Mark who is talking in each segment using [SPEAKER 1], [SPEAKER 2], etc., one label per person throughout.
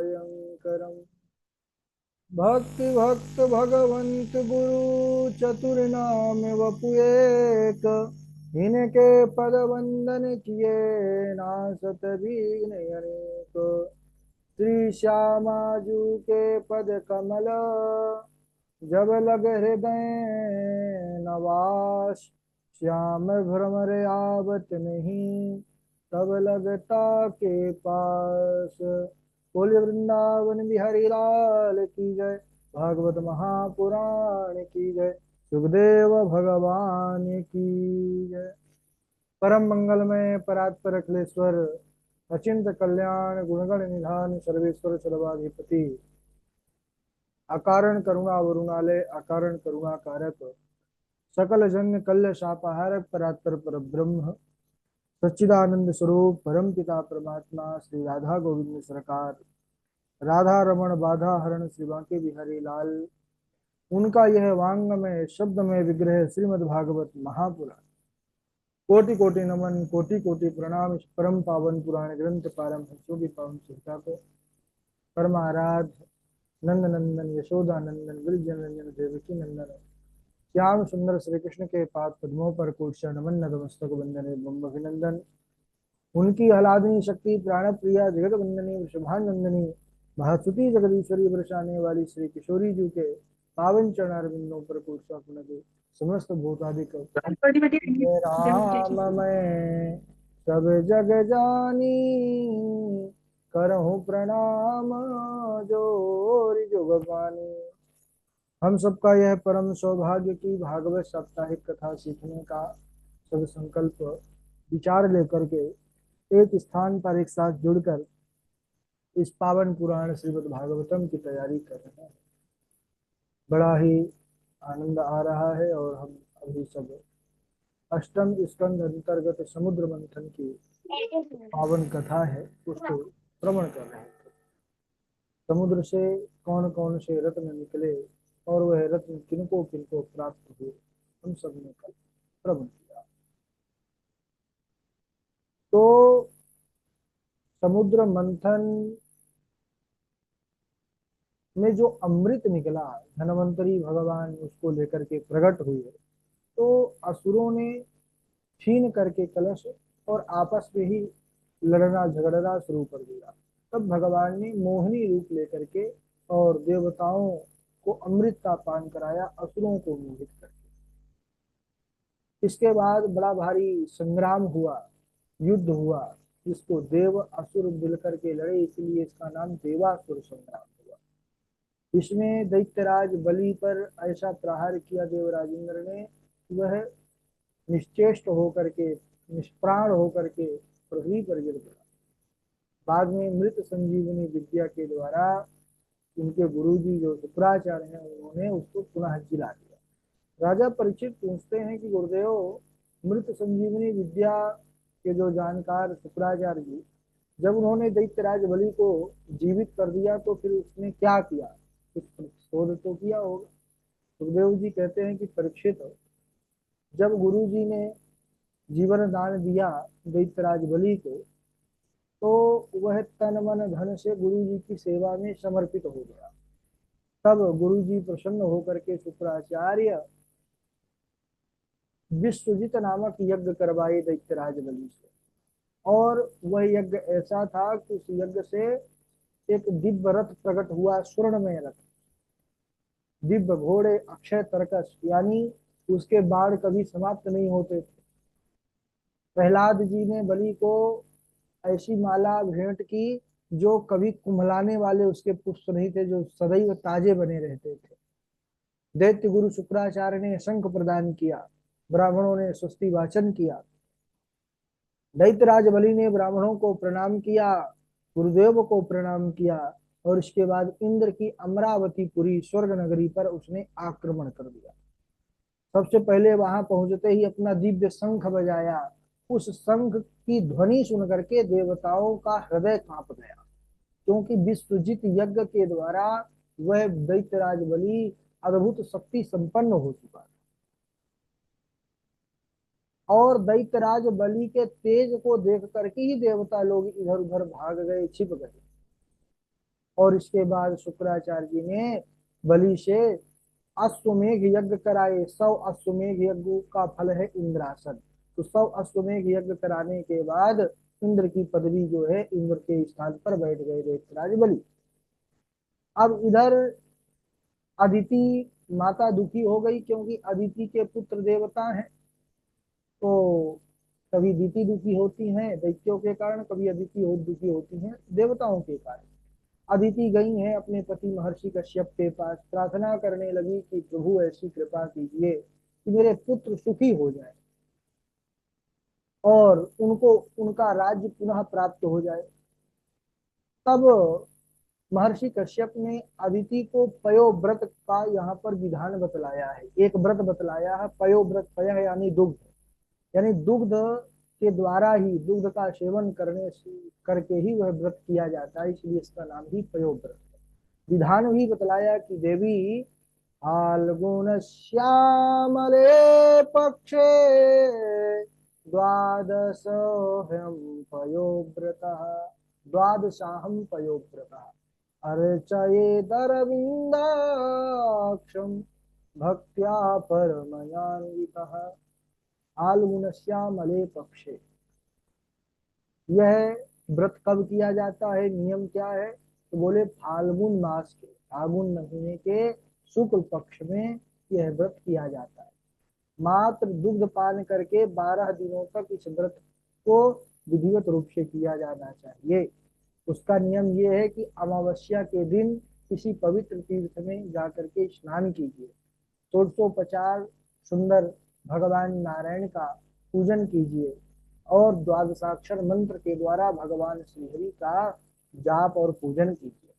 [SPEAKER 1] भयंकरम्। भक्ति भक्त भगवंत गुरु चतुर नाम वपु एक। इनके पद वंदन किए नासत दीन अनेक। श्री श्यामाजू के पद कमल जब लग हृदय नवास। श्याम भ्रमर आवत नहीं तब लगता के पास। बोलिए वृंदावन बिहारी लाल की जय। भागवत महापुराण की जय। सुखदेव भगवान की जय। परम मंगलमय परात्पर अखिलेश्वर अचिंत कल्याण गुणगण निधान सर्वेश्वर सर्वाधिपति अकारण करुणा वरुणालय अकारण करुणा कारक सकल जन्य कल्य शापाहारक परात्पर पर ब्रह्म सच्चिदानंद स्वरूप परम पिता परमात्मा श्री राधा गोविंद सरकार राधा रमण बाधा हरण श्री बांके बिहारी लाल उनका यह वांगमय शब्दमय विग्रह श्रीमद् भागवत महापुराण कोटि कोटि नमन कोटि कोटि प्रणाम। इस परम पावन पुराण ग्रंथ पारमहंसों की पावन चिंता को परमाराध्य नंद नंदन यशोदा नंदन गिरिजन रंजन देवकी नंदन श्याम सुंदर श्री कृष्ण के पाद पद्मों पर कोटि नमन नतमस्तक वंदने बम अभिनंदन। उनकी आह्लादनी शक्ति प्राण प्रिया जगत वंदनी वृषभानंदनी महास्तुति जगदीश्वरी बरसाने वाली श्री किशोरी जी के पावन चरणारविंदों पर कोटि पुनः समस्त भूतादिक राम मैं सब जग जानी करहूँ प्रणाम जोर जुगपानी। हम सबका यह परम सौभाग्य की भागवत साप्ताहिक कथा सीखने का सब संकल्प विचार लेकर के एक स्थान पर एक साथ जुड़कर इस पावन पुराण श्रीमद् भागवतम की तैयारी कर रहे हैं। बड़ा ही आनंद आ रहा है और हम अभी सब अष्टम स्कंद अंतर्गत समुद्र मंथन की पावन कथा है उसको श्रवण कर रहे थे। समुद्र से कौन कौन से रत्न निकले और वह रत्न किनको किनको प्राप्त हुए हम सब ने कल श्रवण किया। तो समुद्र मंथन में जो अमृत निकला धनवंतरी भगवान उसको लेकर के प्रकट हुए तो असुरों ने छीन करके कलश और आपस में ही लड़ना झगड़ना शुरू कर दिया। तब भगवान ने मोहिनी रूप लेकर के और देवताओं को अमृत का पान कराया असुरों को मोहित करके। इसके बाद बड़ा भारी संग्राम हुआ युद्ध हुआ जिसको देव असुर मिलकर के लड़े इसलिए इसका नाम देवासुर संग्राम हुआ। इसमें दैत्यराज बलि पर ऐसा प्रहार किया देवराज इंद्र ने वह निश्चेष्ट होकर के निष्प्राण होकर के पृथ्वी पर गिर पड़ा। बाद में मृत संजीवनी विद्या के द्वारा उनके गुरुजी जो शुक्राचार्य हैं उन्होंने उसको पुनः जिला दिया। राजा परीक्षित पूछते हैं कि गुरुदेव मृत संजीवनी विद्या के जो जानकार शुक्राचार्य जी जब उन्होंने दैत्यराज बलि को जीवित कर दिया तो फिर उसने क्या किया कुछ शोध तो किया होगा। सुखदेव जी कहते हैं कि परीक्षित जब गुरु जी ने जीवन दान दिया दैत्यराज बलि को तो वह तन मन धन से गुरु जी की सेवा में समर्पित हो गया। तब गुरु जी प्रसन्न होकर के शुक्राचार्य विश्वजित नामक यज्ञ करवाए दैत्यराज बलि से और वह यज्ञ ऐसा था कि उस यज्ञ से एक दिव्य रथ प्रकट हुआ स्वर्ण में रथ दिव्य घोड़े अक्षय तरकस यानी उसके बाण कभी समाप्त नहीं होते थे। प्रहलाद जी ने बलि को ऐसी माला भेंट की जो कभी कुम्हलाने वाले उसके पुष्प नहीं थे जो सदैव ताजे बने रहते थे। दैत्य गुरु शुक्राचार्य ने शंख प्रदान किया ब्राह्मणों ने स्वस्ति वाचन किया। दैत्यराज बलि ने ब्राह्मणों को प्रणाम किया गुरुदेव को प्रणाम किया और इसके बाद इंद्र की अमरावतीपुरी स्वर्ग नगरी पर उसने आक्रमण कर दिया। सबसे पहले वहां पहुंचते ही अपना दिव्य शंख बजाया। उस शंख की ध्वनि सुन करके देवताओं का हृदय कांप गया क्योंकि विश्वजित यज्ञ के द्वारा वह दैत्यराज बलि अद्भुत शक्ति संपन्न हो चुका था और दैत्यराज बलि के तेज को देख करके ही देवता लोग इधर उधर भाग गए छिप गए और इसके बाद शुक्राचार्य जी ने बलि से अश्वमेघ यज्ञ कराए। 100 अश्वमेघ यज्ञ का फल है इंद्रासन। तो 100 अश्वमेघ यज्ञ कराने के बाद इंद्र की पदवी जो है इंद्र के स्थान पर बैठ गए दैत्यराज बलि। अब इधर अदिति माता दुखी हो गई, क्योंकि अदिति के पुत्र देवता हैं। तो कभी दीति दुखी होती हैं दैत्यों के कारण, कभी अदिति दुखी होती हैं देवताओं के कारण। अदिति गई हैं अपने पति महर्षि कश्यप के पास, प्रार्थना करने लगी कि प्रभु ऐसी कृपा कीजिए कि मेरे पुत्र सुखी हो जाए और उनको उनका राज्य पुनः प्राप्त हो जाए। तब महर्षि कश्यप ने अदिति को पयोव्रत का यहाँ पर विधान बतलाया है। एक व्रत बतलाया है पयोव्रत। पय यानी दुग्ध, यानी दुग्ध के द्वारा ही, दुग्ध का सेवन करने से करके ही वह व्रत किया जाता है, इसलिए इसका नाम ही पयोव्रत। विधान भी बतलाया कि देवी फाल्गुन श्यामले पक्षे द्वादशोऽहं पयोव्रतः द्वादशाहं पयोव्रतः अर्चयेदरविन्दाक्षं भक्त्या परमयान्वितः। फाल्गुनश्यामले पक्षे, यह व्रत कब किया जाता है, नियम क्या है? तो बोले फाल्गुन मास के, फाल्गुन महीने के शुक्ल पक्ष में यह व्रत किया जाता है। मात्र दुग्ध पान करके 12 दिनों तक इस व्रत को विधिवत रूप से किया जाना चाहिए। उसका नियम ये है कि अमावस्या के दिन किसी पवित्र तीर्थ में जाकर के स्नान कीजिए, 350 सुंदर भगवान नारायण का पूजन कीजिए और द्वादशाक्षर मंत्र के द्वारा भगवान श्रीहरि का जाप और पूजन कीजिए।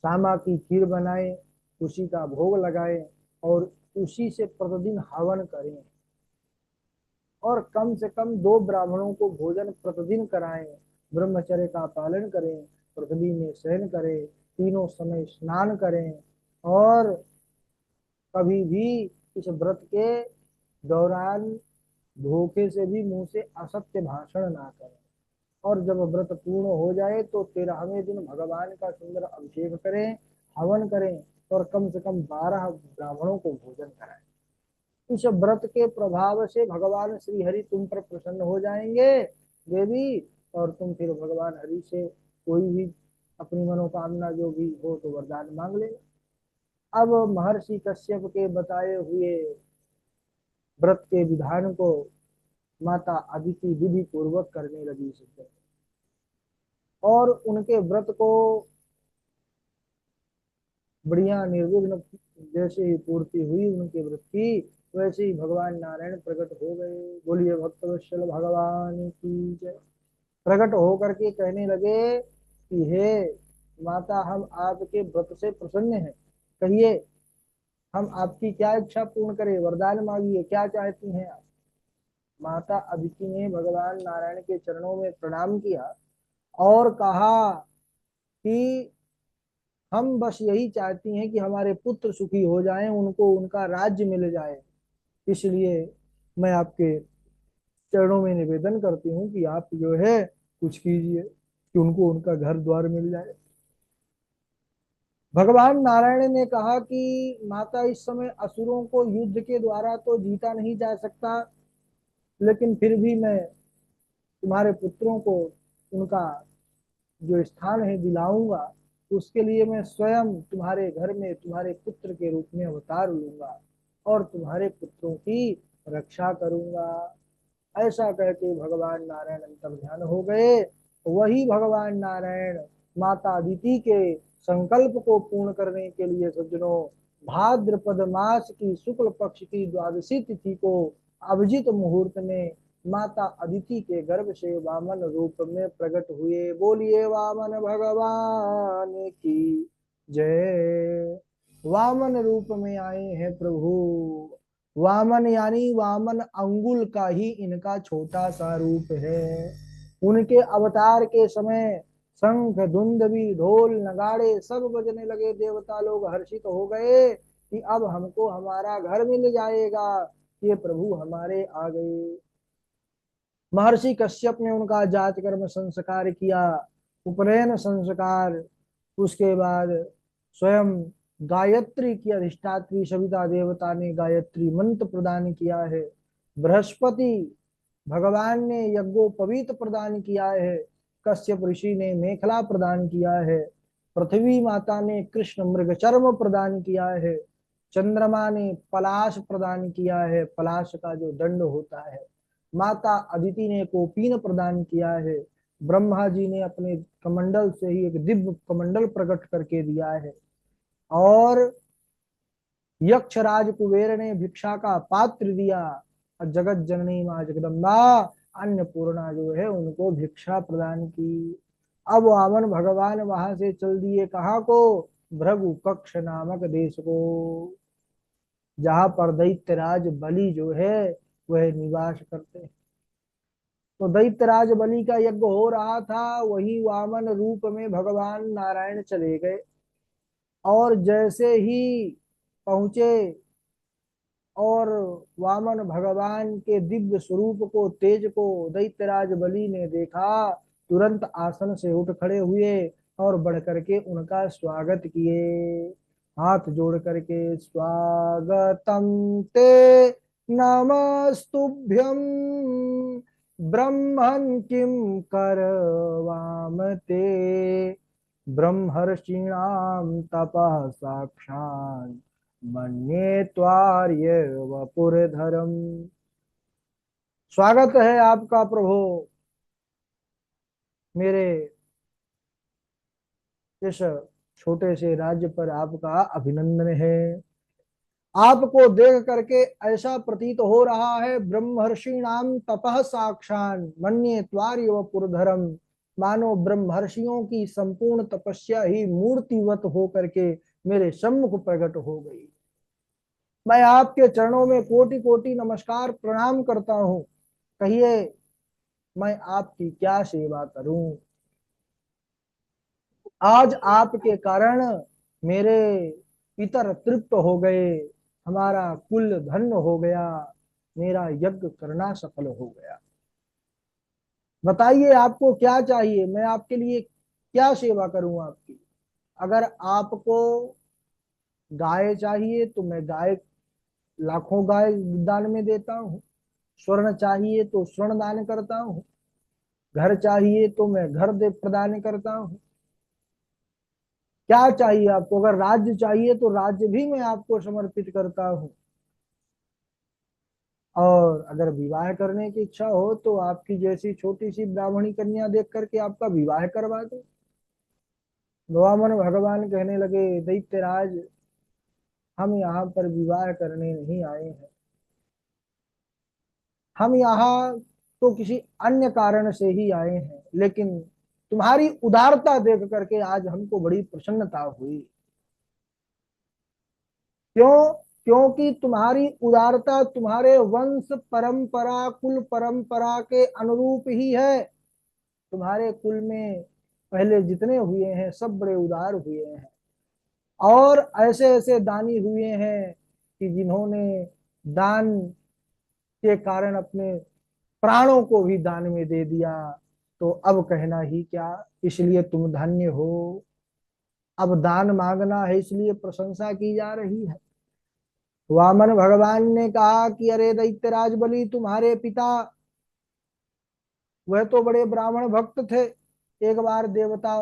[SPEAKER 1] सामा की खीर बनाएं, उसी का भोग लगाएं और उसी से प्रतिदिन हवन करें और कम से कम 2 ब्राह्मणों को भोजन प्रतिदिन कराएं। ब्रह्मचर्य का पालन करें, पृथ्वी में शयन करें, तीनों समय स्नान करें और कभी भी इस व्रत के दौरान धोखे से भी मुंह से असत्य भाषण ना करें। और जब व्रत पूर्ण हो जाए तो 13वें दिन भगवान का सुंदर अभिषेक करें, हवन करें और कम से कम 12 ब्राह्मणों को भोजन कराएं। इस व्रत के प्रभाव से भगवान श्री हरि तुम पर प्रसन्न हो जाएंगे देवी, और तुम फिर भगवान हरि से कोई भी अपनी मनोकामना जो भी हो तो वरदान मांग लेना। अब महर्षि कश्यप के बताए हुए व्रत के विधान को माता अदिति विधि पूर्वक करने लगी सिद्ध, और उनके व्रत को बढ़िया निर्विघ्न जैसे ही पूर्ति हुई उनके व्रत की, वैसे ही भगवान नारायण प्रकट हो गए। बोलिए भक्तवत्सल भगवान की जय। प्रकट होकर के कहने लगे कि हे माता, हम आपके व्रत से प्रसन्न हैं, कहिए हम आपकी क्या इच्छा पूर्ण करें, वरदान मांगिए, क्या चाहती हैं आप? माता अदिति ने भगवान नारायण के चरणों में प्रणाम किया और कहा कि हम बस यही चाहती हैं कि हमारे पुत्र सुखी हो जाएं, उनको उनका राज्य मिल जाए। इसलिए मैं आपके चरणों में निवेदन करती हूँ कि आप जो है कुछ कीजिए कि उनको उनका घर द्वार मिल जाए। भगवान नारायण ने कहा कि माता, इस समय असुरों को युद्ध के द्वारा तो जीता नहीं जा सकता, लेकिन फिर भी मैं तुम्हारे पुत्रों को उनका जो स्थान है दिलाऊंगा। उसके लिए मैं स्वयं तुम्हारे घर में तुम्हारे पुत्र के रूप में अवतार लूंगा और तुम्हारे पुत्रों की रक्षा करूंगा। ऐसा कहके भगवान नारायण अंतर्ध्यान हो गए। वही भगवान नारायण माता अदिति के संकल्प को पूर्ण करने के लिए सज्जनों भाद्रपद मास की शुक्ल पक्ष की द्वादशी तिथि को अभिजित मुहूर्त में माता अदिति के गर्भ से वामन रूप में प्रकट हुए। बोलिए वामन भगवान की जय। वामन रूप में आए हैं प्रभु। वामन यानी वामन अंगुल का ही इनका छोटा सा रूप है। उनके अवतार के समय शंख धुंदवी ढोल नगाड़े सब बजने लगे। देवता लोग हर्षित हो गए कि अब हमको हमारा घर मिल जाएगा, ये प्रभु हमारे आ गए। महर्षि कश्यप ने उनका जात कर्म संस्कार किया, उपनयन संस्कार उसके बाद स्वयं गायत्री की अधिष्ठात्री सविता देवता ने गायत्री मंत्र प्रदान किया है। बृहस्पति भगवान ने यज्ञोपवीत प्रदान किया है। कश्यप ऋषि ने मेखला प्रदान किया है। पृथ्वी माता ने कृष्ण मृग चर्म प्रदान किया है। चंद्रमा ने पलाश प्रदान किया है, पलाश का जो दंड होता है। माता अदिति ने कोपीन प्रदान किया है। ब्रह्मा जी ने अपने कमंडल से ही एक दिव्य कमंडल प्रकट करके दिया है। और यक्षराज कुबेर ने भिक्षा का पात्र दिया। और जगत जननी माँ जगदम्बा अन्नपूर्णा जो है उनको भिक्षा प्रदान की। अब वामन भगवान वहां से चल दिए कहाँ को? भृगु कक्ष नामक देश को, जहां पर दैत्यराज बलि जो है वह निवास करते हैं। तो दैत्यराज बलि का यज्ञ हो रहा था, वही वामन रूप में भगवान नारायण चले गए। और जैसे ही पहुंचे और वामन भगवान के दिव्य स्वरूप को, तेज को दैत्यराज बलि ने देखा, तुरंत आसन से उठ खड़े हुए और बढ़ करके उनका स्वागत किए। हाथ जोड़ करके, स्वागतम ते नमस्तुभ्यम ब्रह्मन् किम करवाम ते ब्रह्मर्षीणाम तपः साक्षात् मन्ये त्वार्य वपुरधरम। स्वागत है आपका प्रभु, मेरे इस छोटे से राज्य पर आपका अभिनंदन है। आपको देख करके ऐसा प्रतीत हो रहा है ब्रह्मर्षि नाम तपः साक्षान मन्ये त्वार्य वपुरधरम, मानो ब्रह्मर्षियों की संपूर्ण तपस्या ही मूर्तिवत हो करके मेरे सम्मुख प्रकट हो गई। मैं आपके चरणों में कोटि कोटि नमस्कार प्रणाम करता हूँ। कहिए मैं आपकी क्या सेवा करूं? आज आपके कारण मेरे पितर तृप्त हो गए, हमारा कुल धन्य हो गया, मेरा यज्ञ करना सफल हो गया। बताइए आपको क्या चाहिए, मैं आपके लिए क्या सेवा करूं आपकी? अगर आपको गाय चाहिए तो मैं गाय, लाखों गाय दान में देता हूँ। स्वर्ण चाहिए तो स्वर्ण दान करता हूँ। घर चाहिए तो मैं घर दे प्रदान करता हूँ। क्या चाहिए आपको? अगर राज्य चाहिए तो राज्य भी मैं आपको समर्पित करता हूँ। और अगर विवाह करने की इच्छा हो तो आपकी जैसी छोटी सी ब्राह्मणी कन्या देख करके आपका विवाह करवा दो। वामन भगवान कहने लगे, दैत्यराज हम यहाँ पर विवाह करने नहीं आए हैं, हम यहाँ तो किसी अन्य कारण से ही आए हैं, लेकिन तुम्हारी उदारता देख करके आज हमको बड़ी प्रसन्नता हुई। क्यों? क्योंकि तुम्हारी उदारता तुम्हारे वंश परंपरा, कुल परंपरा के अनुरूप ही है। तुम्हारे कुल में पहले जितने हुए हैं सब बड़े उदार हुए हैं, और ऐसे ऐसे दानी हुए हैं कि जिन्होंने दान के कारण अपने प्राणों को भी दान में दे दिया। तो अब कहना ही क्या, इसलिए तुम धन्य हो। अब दान मांगना है इसलिए प्रशंसा की जा रही है। वामन भगवान ने कहा कि अरे दैत्यराज बलि, तुम्हारे पिता वह तो बड़े ब्राह्मण भक्त थे। एक बार देवता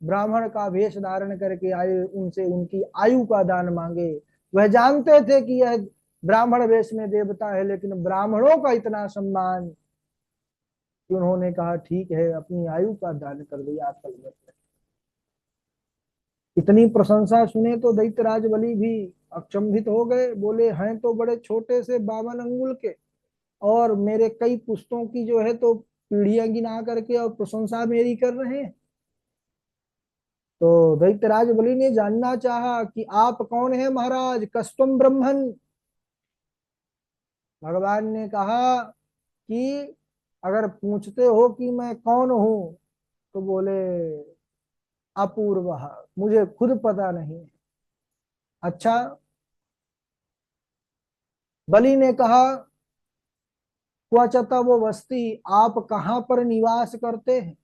[SPEAKER 1] ब्राह्मण का वेश धारण करके आए, उनसे उनकी आयु का दान मांगे। वह जानते थे कि यह ब्राह्मण वेश में देवता है, लेकिन ब्राह्मणों का इतना सम्मान कि उन्होंने कहा ठीक है, अपनी आयु का दान कर दिया। इतनी प्रशंसा सुने तो दैत्यराज बलि भी अचंभित हो गए। बोले, हैं तो बड़े छोटे से 52 अंगुल के, और मेरे कई पुस्तों की जो है तो पीढ़ियां गिना करके और प्रशंसा मेरी कर रहे हैं। तो दैत्यराज बलि ने जानना चाहा कि आप कौन है महाराज, कस्तुम ब्रह्मन। भगवान ने कहा कि अगर पूछते हो कि मैं कौन हूं, तो बोले अपूर्व, मुझे खुद पता नहीं। अच्छा। बलि ने कहा, क्वचत वो वस्ती, आप कहाँ पर निवास करते हैं?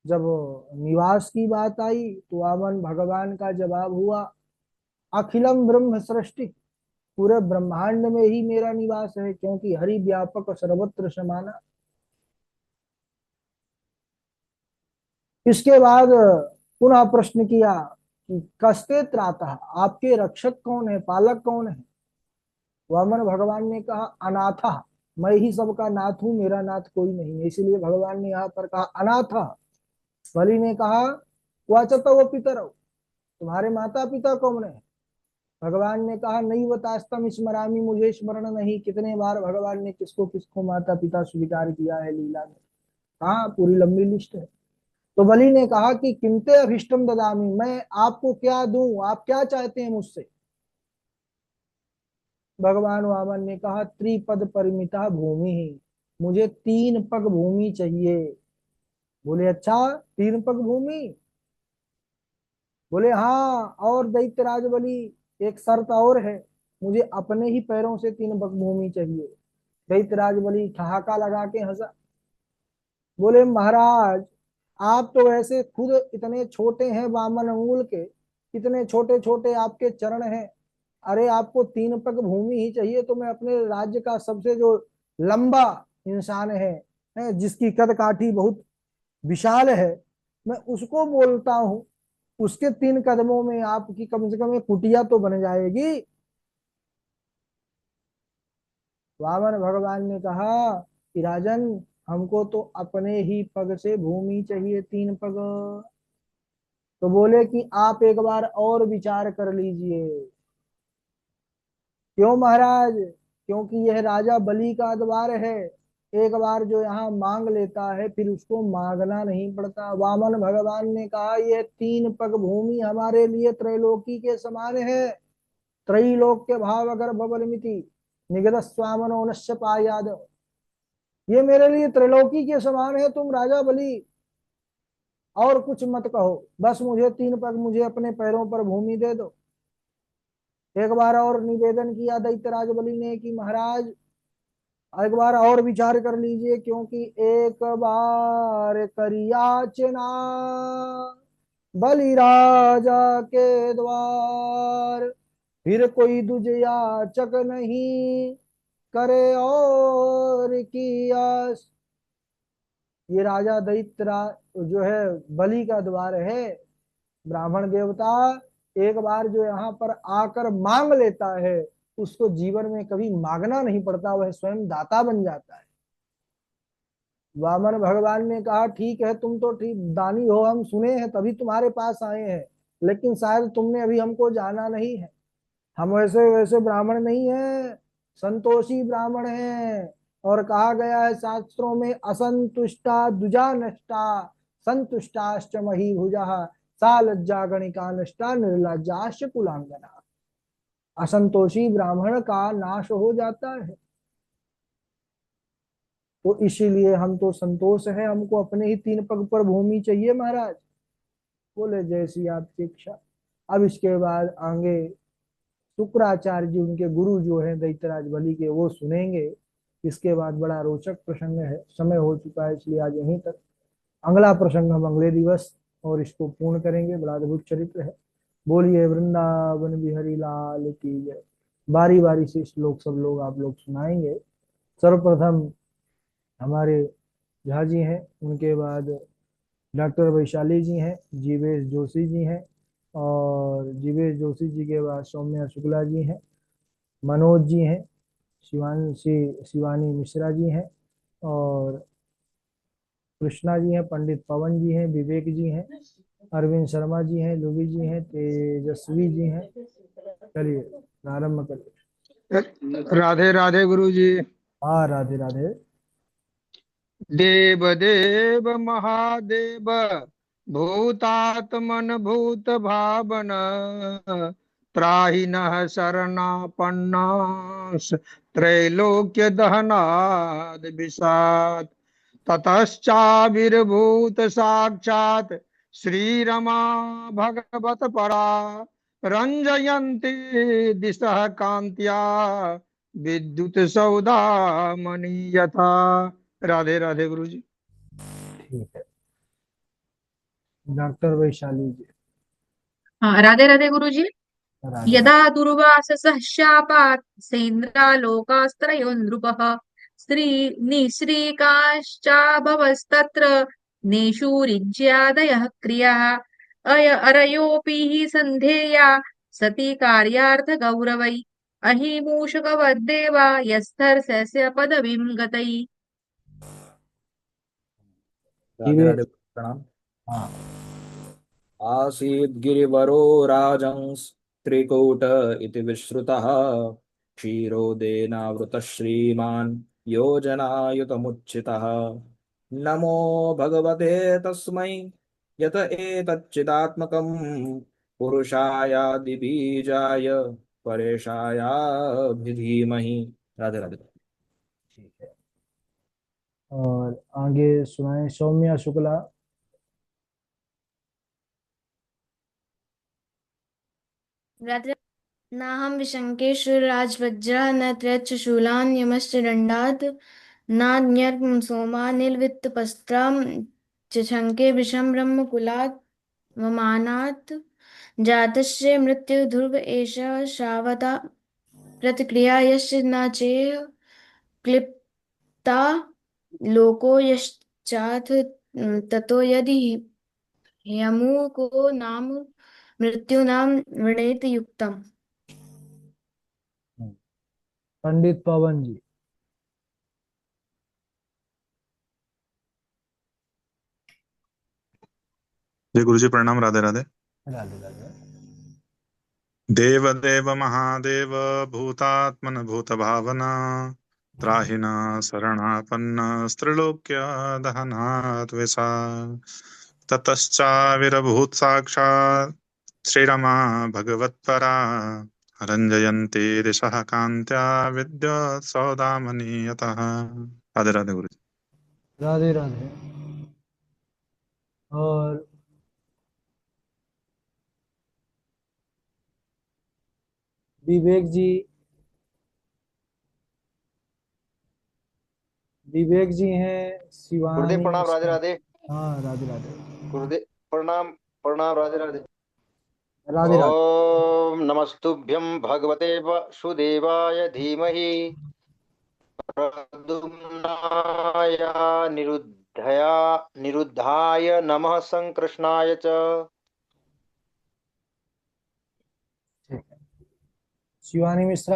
[SPEAKER 1] जब निवास की बात आई तो वामन भगवान का जवाब हुआ, अखिलम ब्रह्म सृष्टि, पूरे ब्रह्मांड में ही मेरा निवास है, क्योंकि हरि व्यापक सर्वत्र समाना। इसके बाद पुनः प्रश्न किया कि कस्ते त्राता, आपके रक्षक कौन है, पालक कौन है। वामन भगवान ने कहा, अनाथा, मैं ही सबका नाथ हूं, मेरा नाथ कोई नहीं है। इसीलिए भगवान ने यहाँ पर कहा अनाथा। बलि ने कहा, वाचत वो पितर, तुम्हारे माता पिता कौन है। भगवान ने कहा, नहीं बतास्तम स्मरामी, मुझे स्मरण नहीं। कितने बार भगवान ने किसको किसको माता पिता स्वीकार किया है लीला में, कहा पूरी लंबी लिस्ट है। तो बलि ने कहा कि किंते अभिष्टम ददामी, मैं आपको क्या दूं, आप क्या चाहते हैं मुझसे। भगवान वामन ने कहा, त्रिपद परिमिता भूमि ही, मुझे 3 पग भूमि चाहिए। बोले अच्छा, 3 पग भूमि। बोले हाँ, और दैत्यराज बलि, एक शर्त और है, मुझे अपने ही पैरों से 3 पग भूमि चाहिए। दैत्यराज बलि ठहाका लगा के हंसा। बोले महाराज, आप तो वैसे खुद इतने छोटे हैं, वामन अंगुल के, इतने छोटे छोटे आपके चरण हैं। अरे आपको 3 पग भूमि ही चाहिए, तो मैं अपने राज्य का सबसे जो लंबा इंसान है जिसकी कद काठी बहुत विशाल है, मैं उसको बोलता हूँ, उसके 3 कदमों में आपकी कम से कम एक कुटिया तो बन जाएगी। वामन भगवान ने कहा कि राजन, हमको तो अपने ही पग से भूमि चाहिए, 3 पग। तो बोले कि आप एक बार और विचार कर लीजिए। क्यों महाराज, क्योंकि यह राजा बलि का द्वार है, एक बार जो यहाँ मांग लेता है फिर उसको मांगना नहीं पड़ता। वामन भगवान ने कहा, यह 3 पग भूमि हमारे लिए त्रैलोकी के समान है। त्रैलोक के भाव अगर बबलमिति निगद स्वामनो नश्य पायाद, ये मेरे लिए त्रिलोकी के समान है। तुम राजा बलि और कुछ मत कहो, बस मुझे 3 पग, मुझे अपने पैरों पर भूमि दे दो। एक बार और निवेदन किया दैत्यराज बलि ने कि महाराज, एक बार और विचार कर लीजिए, क्योंकि एक बार करियाचना बलि राजा के द्वार, फिर कोई दुज याचक नहीं करे और की आस। ये राजा दैत्य जो है बलि का द्वार है, ब्राह्मण देवता एक बार जो यहाँ पर आकर मांग लेता है, उसको जीवन में कभी मांगना नहीं पड़ता, वह स्वयं दाता बन जाता है। वामन भगवान ने कहा, ठीक है, तुम तो ठीक दानी हो, हम सुने हैं तभी तुम्हारे पास आए हैं, लेकिन शायद तुमने अभी हमको जाना नहीं है। हम वैसे वैसे ब्राह्मण नहीं है, संतोषी ब्राह्मण हैं। और कहा गया है शास्त्रों में, असंतुष्टा दुजा नष्टा, संतुष्टाश्च मही भुजा, सा लज्जा गणिका नष्टा, निर्लज्जाश्च कुलांगना। असंतोषी ब्राह्मण का नाश हो जाता है। तो इसीलिए हम तो संतोष है, हमको अपने ही 3 पग पर भूमि चाहिए महाराज। बोले जैसी आपकी इच्छा। अब इसके बाद आगे शुक्राचार्य जी, उनके गुरु जो है दैत्यराज बलि के, वो सुनेंगे। इसके बाद बड़ा रोचक प्रसंग है, समय हो चुका है इसलिए आज यहीं तक। अगला प्रसंग हम अगले दिवस और इसको पूर्ण करेंगे। बड़ा अद्भुत चरित्र है। बोलिए वृंदावन बिहारी लाल की जय। बारी बारी से श्लोक सब लोग आप लोग सुनाएंगे। सर्वप्रथम हमारे झा जी हैं, उनके बाद डॉक्टर वैशाली जी हैं, जीवेश जोशी जी हैं, और जीवेश जोशी जी के बाद सौम्या शुक्ला जी हैं, मनोज जी हैं, शिवानी मिश्रा जी हैं, और कृष्णा जी हैं, पंडित पवन जी हैं, विवेक जी हैं, अरविंद शर्मा जी हैं, लुबी जी हैं, तेजस्वी जी हैं। चलिए प्रारंभ करिए।
[SPEAKER 2] राधे राधे गुरु जी।
[SPEAKER 1] हाँ राधे राधे।
[SPEAKER 2] देव देव महादेव, भूतात्मन भूत भावन, त्राहि नः शरणापन्नास, त्रैलोक्य दहनाद विषाद। ततश्चाविर्भूत साक्षात् श्रीरमा भगवत परा, रंजयन्ती दिशः कांत्या विद्युत सौदामणि यथा। राधे राधे गुरु जी।
[SPEAKER 1] ठीक है। डॉक्टर वैशाली जी।
[SPEAKER 3] हाँ, राधे राधे गुरु जी।
[SPEAKER 1] राधे
[SPEAKER 3] यदा
[SPEAKER 1] राधे।
[SPEAKER 3] दुर्वाससः शापात् सेन्द्रालोकास्त्रयो नृपः स्त्री निःश्रीकाश्चाभवस्तत्र नेषूरिज्यादयः क्रियाः अरयोऽपि हि सन्धेया सति कार्यार्थगौरवै अहिमूषकवद्देवा यस्थर्शस्य पदवीं गतैः।
[SPEAKER 4] राधे
[SPEAKER 1] विवेक।
[SPEAKER 4] राधे प्रणाम।
[SPEAKER 1] हाँ।
[SPEAKER 4] आसीद् गिरिवरो राजंस् त्रिकूट इति विश्रुतः क्षीरोदेनावृतः श्रीमान् योजनायुतमुच्चितः नमो भगवते तस्मै यत एतच्चिदात्मकं पुरुषायादिबीजाय परेशायाभिधीमहि। राधे राधे।
[SPEAKER 1] ठीक है। और आगे सुनाए सौम्या शुक्ला।
[SPEAKER 5] नाहं विशङ्केश्वरराजवज्रः न त्र्यच्च शूलान्यमश्च दण्डात् नान्यर्कं सोमानिलवित्तपस्त्रां चशङ्के विषं ब्रह्मकुलात् वमानात् जातस्य मृत्युर्ध्रुव एष शावता प्रतिक्रिया यश्च न चेह क्लिप्ता लोको यश्चाथ ततो यदि ह्यमुको नाम मृत्युनाम वृणेत युक्तम्।
[SPEAKER 1] पंडित पवन जी।
[SPEAKER 6] जय गुरु जी प्रणाम। राधे राधे।
[SPEAKER 1] राधे राधे।
[SPEAKER 6] देव देव महादेव भूतात्मन भूत भावना त्राहिना शरणापन्न स्त्रिलोक्य दहनात् विसा ततश्चाविरभूत साक्षात् श्रीरमा भगवत्परा रंजयन्ती दिशः कान्त्या विद्युत् सौदामनीयतः। राधे राधे गुरु जी।
[SPEAKER 1] राधे राधे। और विवेक जी। विवेक जी हैं
[SPEAKER 7] गुरुदेव
[SPEAKER 1] शिवानी
[SPEAKER 7] प्रणाम। राधे
[SPEAKER 1] मिश्रा।
[SPEAKER 7] राधे।
[SPEAKER 1] हाँ राधे राधे।
[SPEAKER 7] गुरुदेव प्रणाम। प्रणाम। राधे राधे।
[SPEAKER 1] राधे राधे।
[SPEAKER 7] ओम नमस्तुभ्यं भगवते वासुदेवाय धीमहि प्रद्युम्नाय निरुद्धाय नमः संकृष्णाय च।
[SPEAKER 1] ठीक है। शिवानी मिश्रा